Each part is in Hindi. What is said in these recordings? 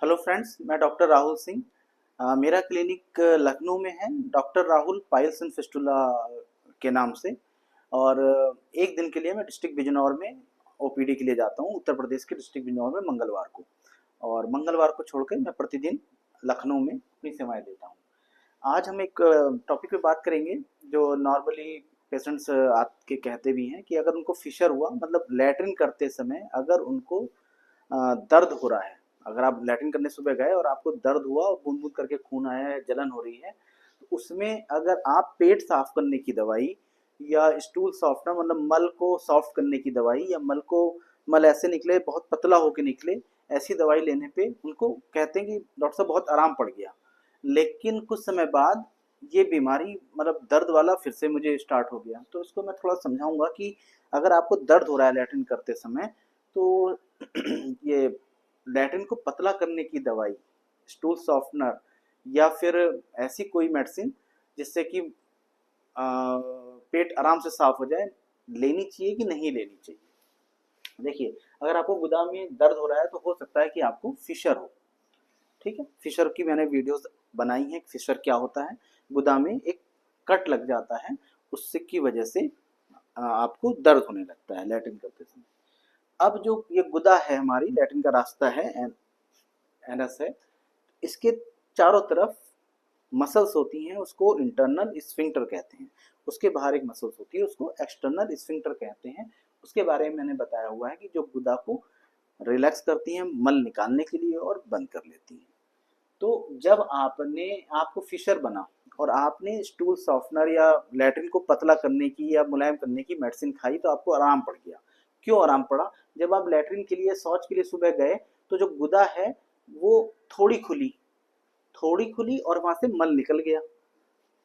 हेलो फ्रेंड्स, मैं डॉक्टर राहुल सिंह। मेरा क्लिनिक लखनऊ में है, doctor Rahul piles and fistula के नाम से। और एक दिन के लिए मैं डिस्ट्रिक्ट बिजनौर में ओपीडी के लिए जाता हूँ, उत्तर प्रदेश के डिस्ट्रिक्ट बिजनौर में मंगलवार को। और मंगलवार को छोड़कर मैं प्रतिदिन लखनऊ में अपनी सेवाएं देता हूँ। आज हम एक टॉपिक पे बात करेंगे जो नॉर्मली पेशेंट्स आके कहते भी हैं कि अगर उनको फिशर हुआ, मतलब लैट्रिन करते समय अगर उनको दर्द हो रहा है। अगर आप लैट्रिन करने सुबह गए और आपको दर्द हुआ और बूंद बूंद करके खून आया है, जलन हो रही है, तो उसमें अगर आप पेट साफ करने की दवाई या स्टूल सॉफ्टनर, मतलब मल को सॉफ्ट करने की दवाई, या मल ऐसे निकले बहुत पतला होके निकले, ऐसी दवाई लेने पे उनको कहते हैं कि डॉक्टर साहब बहुत आराम पड़ गया। लेकिन कुछ समय बाद ये बीमारी, मतलब दर्द वाला फिर से मुझे स्टार्ट हो गया। तो इसको मैं थोड़ा समझाऊंगा कि अगर आपको दर्द हो रहा है लैट्रिन करते समय, तो ये लैट्रिन को पतला करने की दवाई, स्टूल सॉफ्टनर, या फिर ऐसी कोई मेडिसिन जिससे कि पेट आराम से साफ हो जाए, लेनी चाहिए कि नहीं लेनी चाहिए। देखिए, अगर आपको गुदा में दर्द हो रहा है तो हो सकता है कि आपको फिशर हो। ठीक है, फिशर की मैंने वीडियोस बनाई हैं। फिशर क्या होता है? गुदा में एक कट लग जाता है, उससे की वजह से आपको दर्द होने लगता है लैट्रिन करते समय। अब जो ये गुदा है, हमारी लैट्रिन का रास्ता है, एनस है, इसके चारों तरफ मसल्स होती हैं, उसको इंटरनल स्फिंक्टर कहते हैं। उसके बाहर एक मसल्स होती है, उसको एक्सटर्नल स्फिंक्टर कहते हैं। उसके बारे में मैंने बताया हुआ है कि जो गुदा को रिलैक्स करती हैं मल निकालने के लिए और बंद कर लेती हैं। तो जब आपको फिशर बना और आपने स्टूल सॉफ्टनर या लैट्रिन को पतला करने की या मुलायम करने की मेडिसिन खाई, तो आपको आराम पड़ गया। क्यों आराम पड़ा? जब आप लैट्रिन के लिए, शौच के लिए सुबह गए, तो जो गुदा है वो थोड़ी खुली, थोड़ी खुली और वहां से मल निकल गया।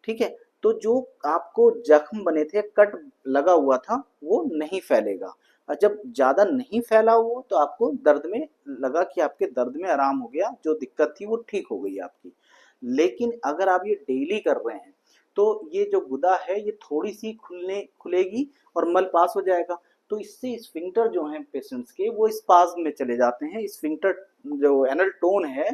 ठीक है, तो जो आपको जख्म बने थे, कट लगा हुआ था, वो नहीं फैलेगा। और जब ज्यादा नहीं फैला हुआ तो आपको दर्द में लगा कि आपके दर्द में आराम हो गया, जो दिक्कत थी वो ठीक हो गई आपकी। लेकिन अगर आप ये डेली कर रहे हैं तो ये जो गुदा है ये थोड़ी सी खुलेगी और मल पास हो जाएगा। तो इससे स्फिंक्टर जो है पेशेंट्स के, वो स्पाज्म में चले जाते हैं। स्फिंक्टर जो एनल टोन है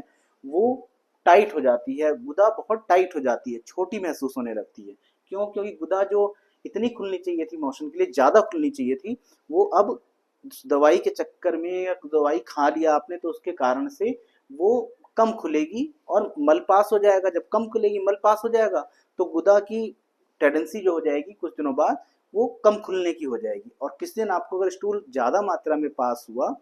वो टाइट हो जाती है, गुदा बहुत टाइट हो जाती है, छोटी महसूस होने लगती है। क्यों? क्योंकि गुदा जो इतनी खुलनी चाहिए थी, मोशन के लिए ज्यादा खुलनी चाहिए थी, वो अब दवाई के चक्कर में, या दवाई खा लिया आपने तो उसके कारण से वो कम खुलेगी और मल पास हो जाएगा। जब कम खुलेगी, मल पास हो जाएगा, तो गुदा की टेंडेंसी जो हो जाएगी कुछ दिनों बाद, वो कम खुलने की हो जाएगी। और किस दिन आपको अगर स्टूल ज्यादा मात्रा में पास हुआ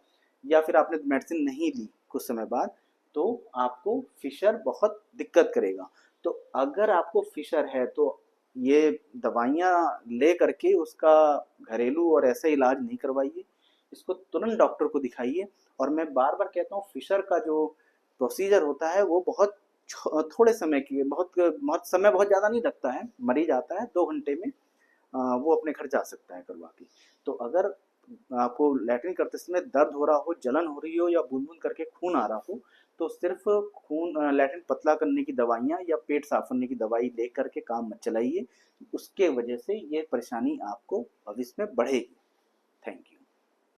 या फिर आपने मेडिसिन नहीं ली कुछ समय बाद, तो आपको फिशर बहुत दिक्कत करेगा। तो अगर आपको फिशर है तो ये दवाइयाँ ले करके उसका घरेलू और ऐसा इलाज नहीं करवाइए, इसको तुरंत डॉक्टर को दिखाइए। और मैं बार बार कहता हूँ, फिशर का जो प्रोसीजर होता है वो बहुत थोड़े समय की, बहुत समय, बहुत ज़्यादा नहीं लगता है। मरीज आता है 2 घंटे में वो अपने घर जा सकता है करवा के। तो अगर आपको लैट्रिन करते समय दर्द हो रहा हो, जलन हो रही हो, या बूंद बूंद करके खून आ रहा हो, तो सिर्फ लैट्रिन पतला करने की दवाइयाँ या पेट साफ करने की दवाई ले करके काम मत चलाइए। उसके वजह से ये परेशानी आपको भविष्य में बढ़ेगी।